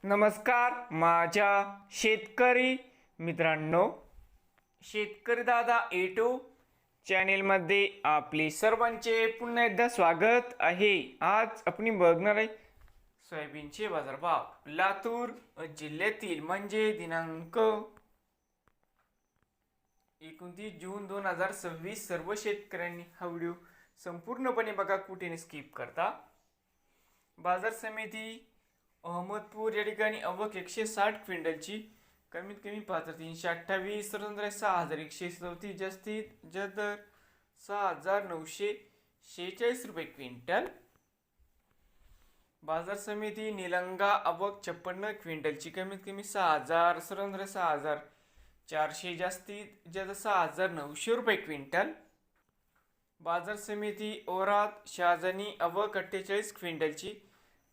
नमस्कार माझ्या शेतकरी मित्रांनो, शेतकरी दादा यूट्यूब चॅनेलमध्ये आपले सर्वांचे पुन्हा एकदा स्वागत आहे। आज आपण बघणार आहे सोयाबीनचे बाजारभाव लातूर जिल्ह्यातील म्हणजे दिनांक 29 जून 2026। सर्व शेतकऱ्यांनी हा व्हिडिओ संपूर्णपणे बघा, कुठे स्किप करता। बाजार समिती अहमदपूर या ठिकाणी आवक 160 क्विंटलची, कमीत कमी पात्र 328, सर्वसाधारण 6134, जास्तीत जास्त 6946 रुपये क्विंटल। बाजार समिती निलंगा आवक 56 क्विंटलची, कमीत कमी 6000, सर्वसाधारण 6400, जास्तीत जास्त 6900 रुपये क्विंटल। बाजार समिती औराद शहाजनी आवक 48 क्विंटलची,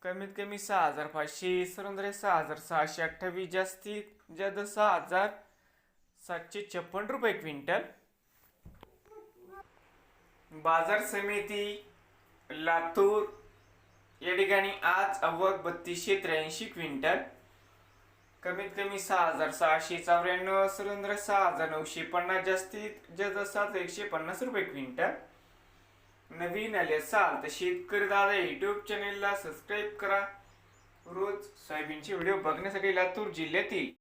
कमीत कमी 6500, सर्वसाधारण 6628, जास्तीत जास्त 6756 रुपये क्विंटल। बाजार समिती लातूर या ठिकाणी आज आवक 3283 क्विंटल, कमीत कमी 6694, सर्वसाधारण 6950, जास्तीत जास्त 7150 रुपये क्विंटल। नवीन आले असाल तर शेतकरी दादा यूट्यूब चॅनेलला सबस्क्राईब करा। रोज सोयाबीनचे व्हिडिओ बघण्यासाठी लातूर जिल्ह्यातील